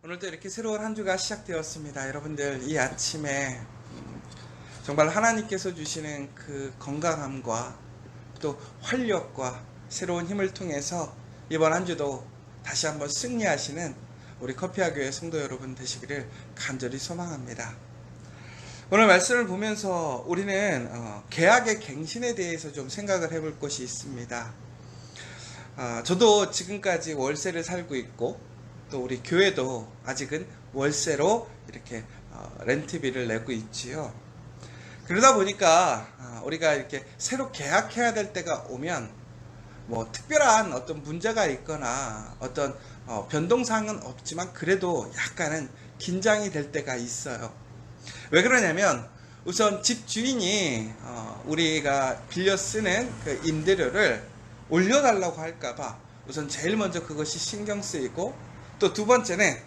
오늘도 이렇게 새로운 한 주가 시작되었습니다. 여러분들 이 아침에 정말 하나님께서 주시는 그 건강함과 또 활력과 새로운 힘을 통해서 이번 한 주도 다시 한번 승리하시는 우리 커피와 교회 성도 여러분 되시기를 간절히 소망합니다. 오늘 말씀을 보면서 우리는 계약의 갱신에 대해서 좀 생각을 해볼 것이 있습니다. 저도 지금까지 월세를 살고 있고 또 우리 교회도 아직은 월세로 이렇게 렌트비를 내고 있지요. 그러다 보니까 우리가 이렇게 새로 계약해야 될 때가 오면 뭐 특별한 어떤 문제가 있거나 어떤 변동사항은 없지만 그래도 약간은 긴장이 될 때가 있어요. 왜 그러냐면 우선 집 주인이 우리가 빌려 쓰는 그 임대료를 올려달라고 할까봐 우선 제일 먼저 그것이 신경 쓰이고, 또 두 번째는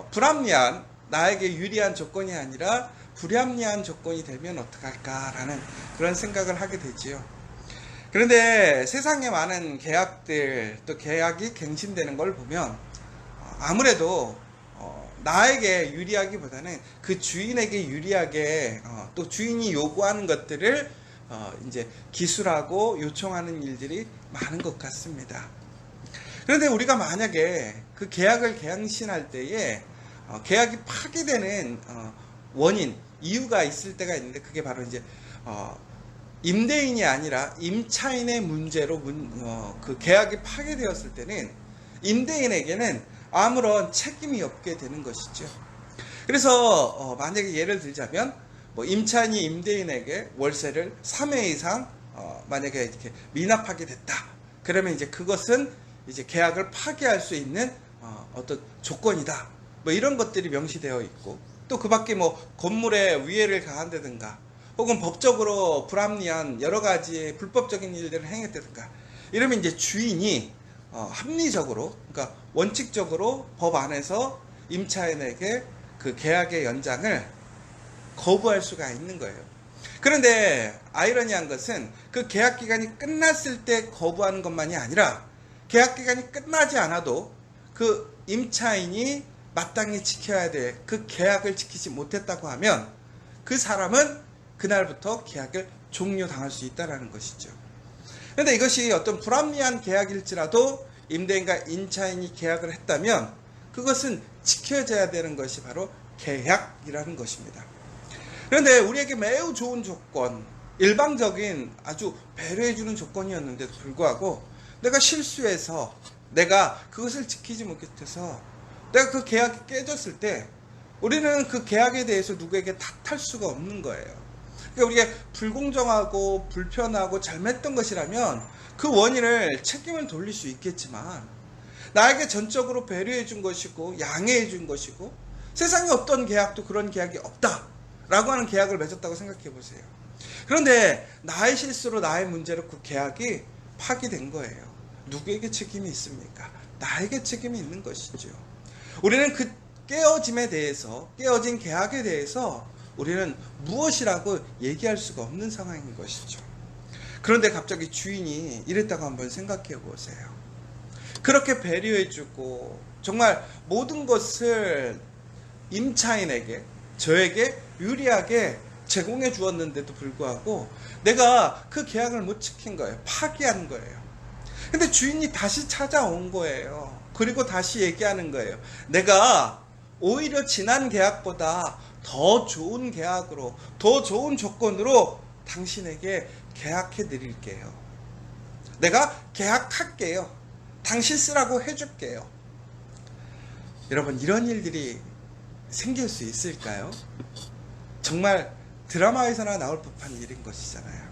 불합리한, 나에게 유리한 조건이 아니라 불합리한 조건이 되면 어떡할까라는 그런 생각을 하게 되지요. 그런데 세상에 많은 계약들, 또 계약이 갱신되는 걸 보면 아무래도 나에게 유리하기보다는 그 주인에게 유리하게 또 주인이 요구하는 것들을 이제 기술하고 요청하는 일들이 많은 것 같습니다. 그런데 우리가 만약에 그 계약을 갱신할 때에 계약이 파기되는 원인, 이유가 있을 때가 있는데 그게 바로 이제 임대인이 아니라 임차인의 문제로 그 계약이 파기되었을 때는 임대인에게는 아무런 책임이 없게 되는 것이죠. 그래서 만약에 예를 들자면 뭐 임차인이 임대인에게 월세를 3회 이상 만약에 이렇게 미납하게 됐다. 그러면 이제 그것은 이제 계약을 파기할 수 있는 어떤 조건이다. 뭐 이런 것들이 명시되어 있고, 또 그 밖에 뭐 건물에 위해를 가한다든가 혹은 법적으로 불합리한 여러 가지 불법적인 일들을 행했다든가 이러면 이제 주인이 합리적으로, 그러니까 원칙적으로 법 안에서 임차인에게 그 계약의 연장을 거부할 수가 있는 거예요. 그런데 아이러니한 것은 그 계약 기간이 끝났을 때 거부하는 것만이 아니라 계약 기간이 끝나지 않아도 그 임차인이 마땅히 지켜야 될 그 계약을 지키지 못했다고 하면 그 사람은 그날부터 계약을 종료당할 수 있다는 것이죠. 그런데 이것이 어떤 불합리한 계약일지라도 임대인과 임차인이 계약을 했다면 그것은 지켜져야 되는 것이 바로 계약이라는 것입니다. 그런데 우리에게 매우 좋은 조건, 일방적인 아주 배려해주는 조건이었는데도 불구하고 내가 실수해서 내가 그것을 지키지 못해서 내가 그 계약이 깨졌을 때 우리는 그 계약에 대해서 누구에게 탓할 수가 없는 거예요. 그러니까 우리가 불공정하고 불편하고 잘못했던 것이라면 그 원인을 책임을 돌릴 수 있겠지만, 나에게 전적으로 배려해 준 것이고 양해해 준 것이고 세상에 어떤 계약도 그런 계약이 없다라고 하는 계약을 맺었다고 생각해 보세요. 그런데 나의 실수로, 나의 문제로 그 계약이 파기된 거예요. 누구에게 책임이 있습니까? 나에게 책임이 있는 것이죠. 우리는 그 깨어짐에 대해서, 깨어진 계약에 대해서 우리는 무엇이라고 얘기할 수가 없는 상황인 것이죠. 그런데 갑자기 주인이 이랬다고 한번 생각해 보세요. 그렇게 배려해주고 정말 모든 것을 임차인에게, 저에게 유리하게 제공해 주었는데도 불구하고 내가 그 계약을 못 지킨 거예요. 파기한 거예요. 근데 주인이 다시 찾아온 거예요. 그리고 다시 얘기하는 거예요. 내가 오히려 지난 계약보다 더 좋은 계약으로, 더 좋은 조건으로 당신에게 계약해 드릴게요. 내가 계약할게요. 당신 쓰라고 해줄게요. 여러분, 이런 일들이 생길 수 있을까요? 정말 드라마에서나 나올 법한 일인 것이잖아요.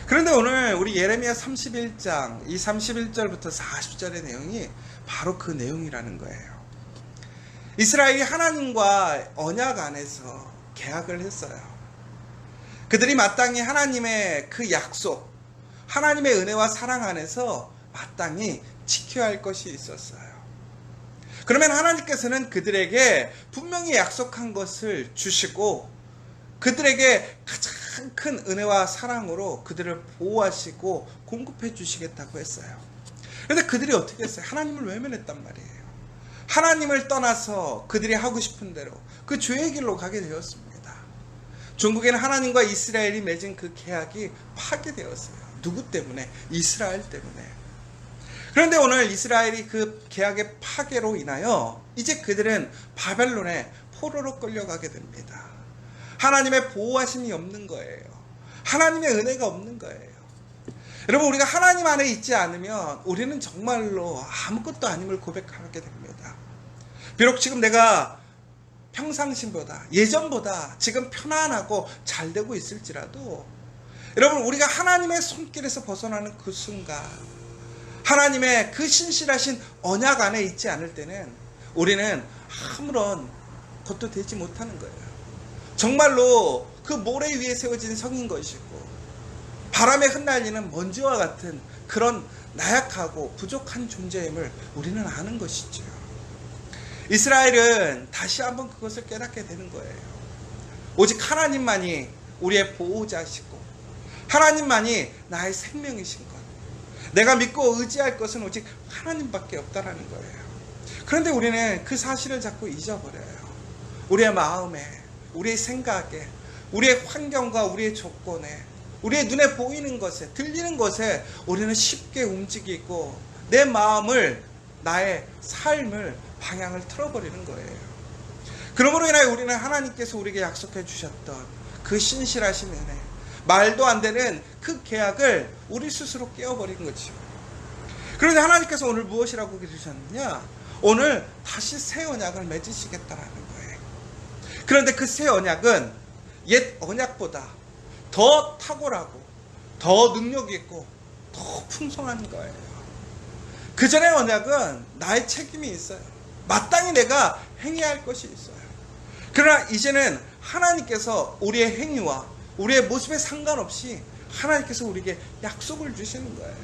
그런데 오늘 우리 예레미야 31장 이 31절부터 40절의 내용이 바로 그 내용이라는 거예요. 이스라엘이 하나님과 언약 안에서 계약을 했어요. 그들이 마땅히 하나님의 그 약속, 하나님의 은혜와 사랑 안에서 마땅히 지켜야 할 것이 있었어요. 그러면 하나님께서는 그들에게 분명히 약속한 것을 주시고 그들에게 가장 큰 은혜와 사랑으로 그들을 보호하시고 공급해 주시겠다고 했어요. 그런데 그들이 어떻게 했어요? 하나님을 외면했단 말이에요. 하나님을 떠나서 그들이 하고 싶은 대로 그 죄의 길로 가게 되었습니다. 종국에는 하나님과 이스라엘이 맺은 그 계약이 파괴되었어요. 누구 때문에? 이스라엘 때문에. 그런데 오늘 이스라엘이 그 계약의 파괴로 인하여 이제 그들은 바벨론에 포로로 끌려가게 됩니다. 하나님의 보호하심이 없는 거예요. 하나님의 은혜가 없는 거예요. 여러분, 우리가 하나님 안에 있지 않으면 우리는 정말로 아무것도 아님을 고백하게 됩니다. 비록 지금 내가 평상시보다 예전보다 지금 편안하고 잘 되고 있을지라도 여러분, 우리가 하나님의 손길에서 벗어나는 그 순간, 하나님의 그 신실하신 언약 안에 있지 않을 때는 우리는 아무런 것도 되지 못하는 거예요. 정말로 그 모래 위에 세워진 성인 것이고 바람에 흩날리는 먼지와 같은 그런 나약하고 부족한 존재임을 우리는 아는 것이죠. 이스라엘은 다시 한번 그것을 깨닫게 되는 거예요. 오직 하나님만이 우리의 보호자시고 하나님만이 나의 생명이신 것, 내가 믿고 의지할 것은 오직 하나님밖에 없다라는 거예요. 그런데 우리는 그 사실을 자꾸 잊어버려요. 우리의 마음에, 우리의 생각에, 우리의 환경과 우리의 조건에, 우리의 눈에 보이는 것에, 들리는 것에 우리는 쉽게 움직이고 내 마음을, 나의 삶을, 방향을 틀어버리는 거예요. 그러므로 인하여 우리는 하나님께서 우리에게 약속해 주셨던 그 신실하신 은혜, 말도 안 되는 그 계약을 우리 스스로 깨어버린 거죠. 그런데 하나님께서 오늘 무엇이라고 그러셨느냐? 오늘 다시 새 언약을 맺으시겠다라는 거예요. 그런데 그 새 언약은 옛 언약보다 더 탁월하고 더 능력 있고 더 풍성한 거예요. 그 전의 언약은 나의 책임이 있어요. 마땅히 내가 행해야 할 것이 있어요. 그러나 이제는 하나님께서 우리의 행위와 우리의 모습에 상관없이 하나님께서 우리에게 약속을 주시는 거예요.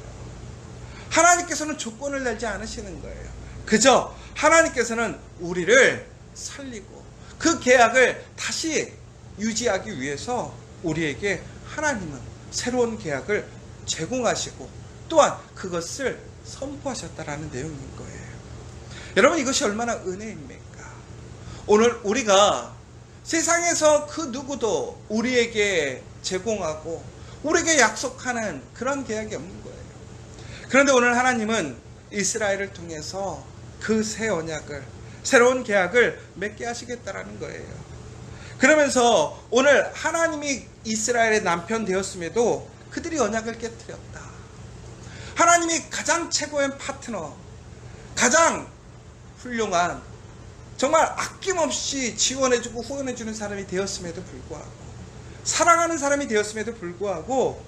하나님께서는 조건을 내지 않으시는 거예요. 그저 하나님께서는 우리를 살리고 그 계약을 다시 유지하기 위해서 우리에게 하나님은 새로운 계약을 제공하시고 또한 그것을 선포하셨다라는 내용인 거예요. 여러분, 이것이 얼마나 은혜입니까? 오늘 우리가 세상에서 그 누구도 우리에게 제공하고 우리에게 약속하는 그런 계약이 없는 거예요. 그런데 오늘 하나님은 이스라엘을 통해서 그 새 언약을, 새로운 계약을 맺게 하시겠다라는 거예요. 그러면서 오늘 하나님이 이스라엘의 남편 되었음에도 그들이 언약을 깨뜨렸다. 하나님이 가장 최고의 파트너, 가장 훌륭한, 정말 아낌없이 지원해주고 후원해주는 사람이 되었음에도 불구하고, 사랑하는 사람이 되었음에도 불구하고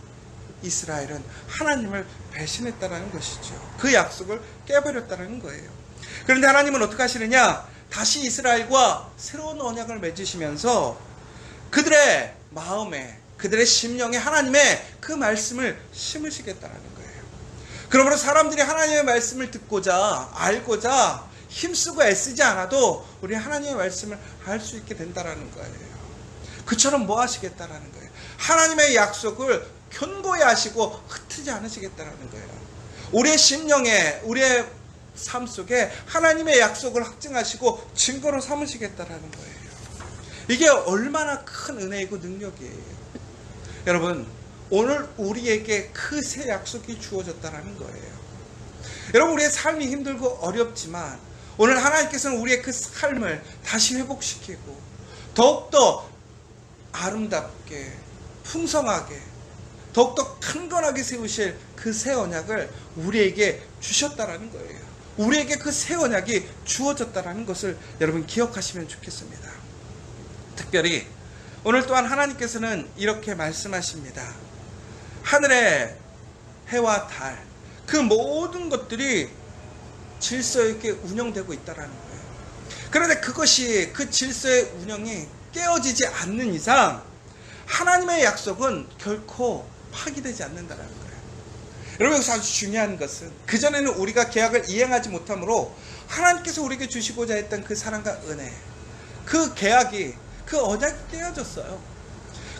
이스라엘은 하나님을 배신했다는 것이죠. 그 약속을 깨버렸다는 거예요. 그런데 하나님은 어떻게 하시느냐? 다시 이스라엘과 새로운 언약을 맺으시면서 그들의 마음에, 그들의 심령에 하나님의 그 말씀을 심으시겠다는 거예요. 그러므로 사람들이 하나님의 말씀을 듣고자, 알고자 힘쓰고 애쓰지 않아도 우리 하나님의 말씀을 알 수 있게 된다는 거예요. 그처럼 뭐 하시겠다라는 거예요? 하나님의 약속을 견고히 하시고 흩트지 않으시겠다라는 거예요. 우리의 심령에, 우리의 삶 속에 하나님의 약속을 확증하시고 증거로 삼으시겠다라는 거예요. 이게 얼마나 큰 은혜이고 능력이에요. 여러분, 오늘 우리에게 그 새 약속이 주어졌다라는 거예요. 여러분, 우리의 삶이 힘들고 어렵지만 오늘 하나님께서는 우리의 그 삶을 다시 회복시키고 더욱더 아름답게, 풍성하게, 더욱더 강건하게 세우실 그 새 언약을 우리에게 주셨다라는 거예요. 우리에게 그 새 언약이 주어졌다라는 것을 여러분 기억하시면 좋겠습니다. 특별히 오늘 또한 하나님께서는 이렇게 말씀하십니다. 하늘의 해와 달, 그 모든 것들이 질서 있게 운영되고 있다라는 거예요. 그런데 그것이, 그 질서의 운영이 깨어지지 않는 이상 하나님의 약속은 결코 파기되지 않는다는 거예요. 여러분, 여기서 아주 중요한 것은 그전에는 우리가 계약을 이행하지 못하므로 하나님께서 우리에게 주시고자 했던 그 사랑과 은혜, 그 계약이, 그 언약이 깨어졌어요.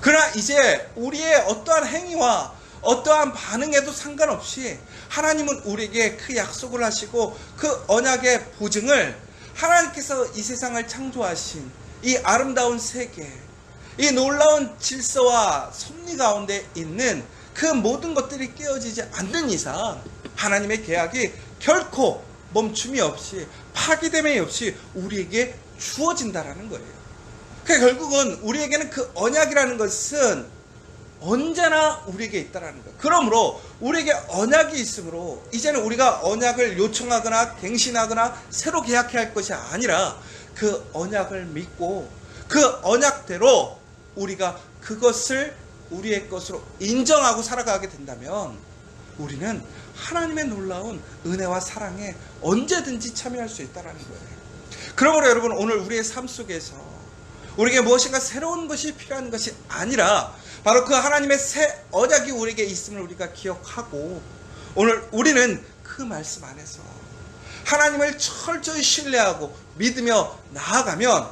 그러나 이제 우리의 어떠한 행위와 어떠한 반응에도 상관없이 하나님은 우리에게 그 약속을 하시고 그 언약의 보증을 하나님께서 이 세상을 창조하신 이 아름다운 세계, 이 놀라운 질서와 섭리 가운데 있는 그 모든 것들이 깨어지지 않는 이상 하나님의 계약이 결코 멈춤이 없이 파기됨이 없이 우리에게 주어진다라는 거예요. 그러니까 결국은 우리에게는 그 언약이라는 것은 언제나 우리에게 있다라는 거예요. 그러므로 우리에게 언약이 있으므로 이제는 우리가 언약을 요청하거나 갱신하거나 새로 계약해야 할 것이 아니라 그 언약을 믿고 그 언약대로 우리가 그것을 우리의 것으로 인정하고 살아가게 된다면 우리는 하나님의 놀라운 은혜와 사랑에 언제든지 참여할 수 있다는 거예요. 그러므로 여러분, 오늘 우리의 삶 속에서 우리에게 무엇인가 새로운 것이 필요한 것이 아니라 바로 그 하나님의 새 언약이 우리에게 있음을 우리가 기억하고 오늘 우리는 그 말씀 안에서 하나님을 철저히 신뢰하고 믿으며 나아가면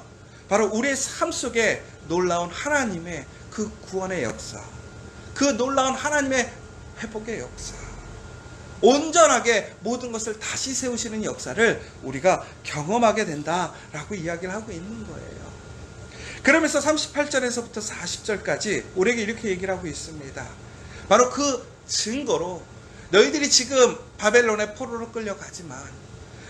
바로 우리의 삶 속에 놀라운 하나님의 그 구원의 역사, 그 놀라운 하나님의 회복의 역사, 온전하게 모든 것을 다시 세우시는 역사를 우리가 경험하게 된다라고 이야기를 하고 있는 거예요. 그러면서 38절에서부터 40절까지 우리에게 이렇게 얘기를 하고 있습니다. 바로 그 증거로 너희들이 지금 바벨론의 포로로 끌려가지만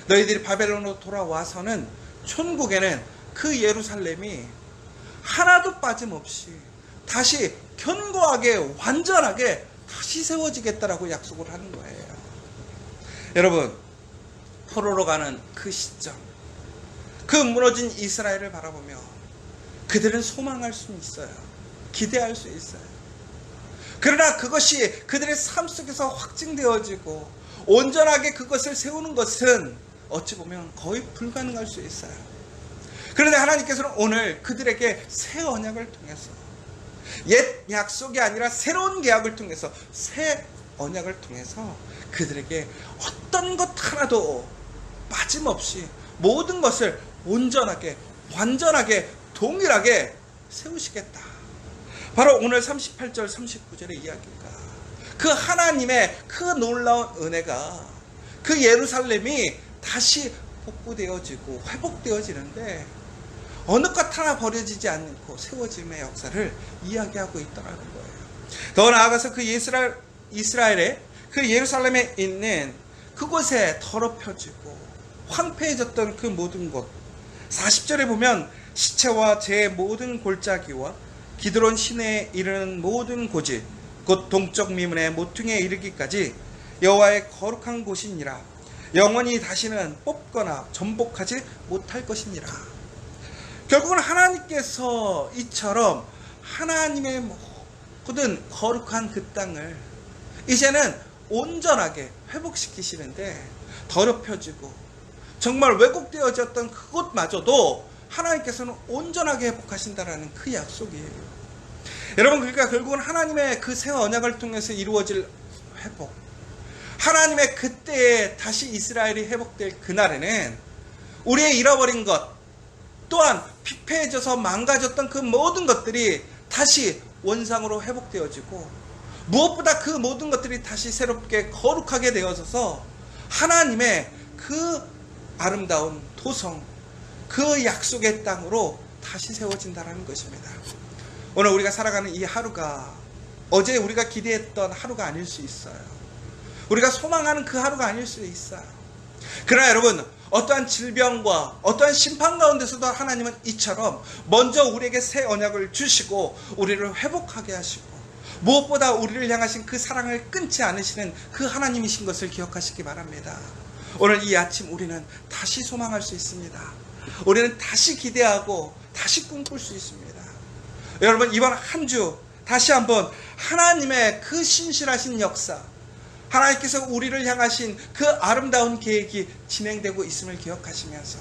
너희들이 바벨론으로 돌아와서는 천국에는 그 예루살렘이 하나도 빠짐없이 다시 견고하게 완전하게 다시 세워지겠다라고 약속을 하는 거예요. 여러분, 포로로 가는 그 시점, 그 무너진 이스라엘을 바라보며 그들은 소망할 수 있어요. 기대할 수 있어요. 그러나 그것이 그들의 삶 속에서 확증되어지고 온전하게 그것을 세우는 것은 어찌 보면 거의 불가능할 수 있어요. 그런데 하나님께서는 오늘 그들에게 새 언약을 통해서 옛 약속이 아니라 새로운 계약을 통해서 새 언약을 통해서 그들에게 어떤 것 하나도 빠짐없이 모든 것을 온전하게 완전하게 동일하게 세우시겠다. 바로 오늘 38절 39절의 이야기가 그 하나님의 그 놀라운 은혜가 그 예루살렘이 다시 복구되어지고 회복되어지는데 어느 것 하나 버려지지 않고 세워짐의 역사를 이야기하고 있더라는 거예요. 더 나아가서 그 이스라엘의 그 예루살렘에 있는 그곳에 더럽혀지고 황폐해졌던 그 모든 곳, 40절에 보면 시체와 제 모든 골짜기와 기드론 시내에 이르는 모든 고지 곧 동쪽 미문의 모퉁이에 이르기까지 여호와의 거룩한 곳이니라. 영원히 다시는 뽑거나 전복하지 못할 것이니라. 결국은 하나님께서 이처럼 하나님의 모든 거룩한 그 땅을 이제는 온전하게 회복시키시는데 더럽혀지고 정말 왜곡되어졌던 그곳마저도 하나님께서는 온전하게 회복하신다라는 그 약속이에요. 여러분, 그러니까 결국은 하나님의 그 새 언약을 통해서 이루어질 회복, 하나님의 그때에 다시 이스라엘이 회복될 그날에는 우리의 잃어버린 것 또한 피폐해져서 망가졌던 그 모든 것들이 다시 원상으로 회복되어지고 무엇보다 그 모든 것들이 다시 새롭게 거룩하게 되어져서 하나님의 그 아름다운 도성, 그 약속의 땅으로 다시 세워진다는 것입니다. 오늘 우리가 살아가는 이 하루가 어제 우리가 기대했던 하루가 아닐 수 있어요. 우리가 소망하는 그 하루가 아닐 수 있어요. 그러나 여러분, 어떠한 질병과 어떠한 심판 가운데서도 하나님은 이처럼 먼저 우리에게 새 언약을 주시고 우리를 회복하게 하시고 무엇보다 우리를 향하신 그 사랑을 끊지 않으시는 그 하나님이신 것을 기억하시기 바랍니다. 오늘 이 아침 우리는 다시 소망할 수 있습니다. 우리는 다시 기대하고 다시 꿈꿀 수 있습니다. 여러분, 이번 한 주 다시 한번 하나님의 그 신실하신 역사, 하나님께서 우리를 향하신 그 아름다운 계획이 진행되고 있음을 기억하시면서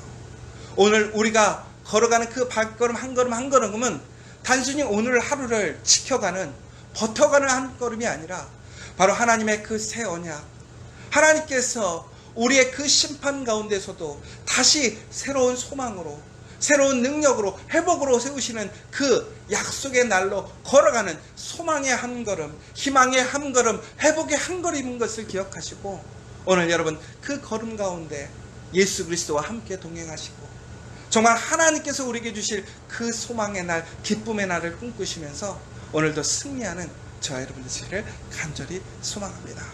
오늘 우리가 걸어가는 그 발걸음 한 걸음 한 걸음은 단순히 오늘 하루를 지켜가는 버텨가는 한 걸음이 아니라 바로 하나님의 그 새 언약, 하나님께서 우리의 그 심판 가운데서도 다시 새로운 소망으로 새로운 능력으로 회복으로 세우시는 그 약속의 날로 걸어가는 소망의 한 걸음, 희망의 한 걸음, 회복의 한 걸음인 것을 기억하시고 오늘 여러분 그 걸음 가운데 예수 그리스도와 함께 동행하시고 정말 하나님께서 우리에게 주실 그 소망의 날, 기쁨의 날을 꿈꾸시면서 오늘도 승리하는 저와 여러분 되시기를 간절히 소망합니다.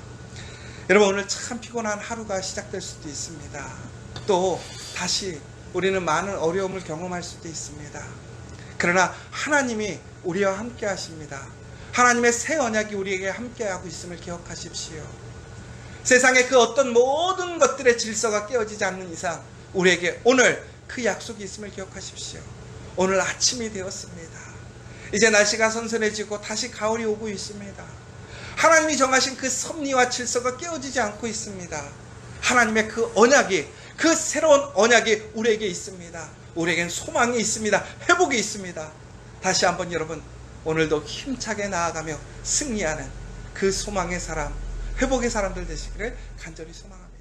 여러분, 오늘 참 피곤한 하루가 시작될 수도 있습니다. 또 다시 우리는 많은 어려움을 경험할 수도 있습니다. 그러나 하나님이 우리와 함께 하십니다. 하나님의 새 언약이 우리에게 함께하고 있음을 기억하십시오. 세상의 그 어떤 모든 것들의 질서가 깨어지지 않는 이상 우리에게 오늘 그 약속이 있음을 기억하십시오. 오늘 아침이 되었습니다. 이제 날씨가 선선해지고 다시 가을이 오고 있습니다. 하나님이 정하신 그 섭리와 질서가 깨어지지 않고 있습니다. 하나님의 그 언약이, 그 새로운 언약이 우리에게 있습니다. 우리에겐 소망이 있습니다. 회복이 있습니다. 다시 한번 여러분, 오늘도 힘차게 나아가며 승리하는 그 소망의 사람, 회복의 사람들 되시기를 간절히 소망합니다.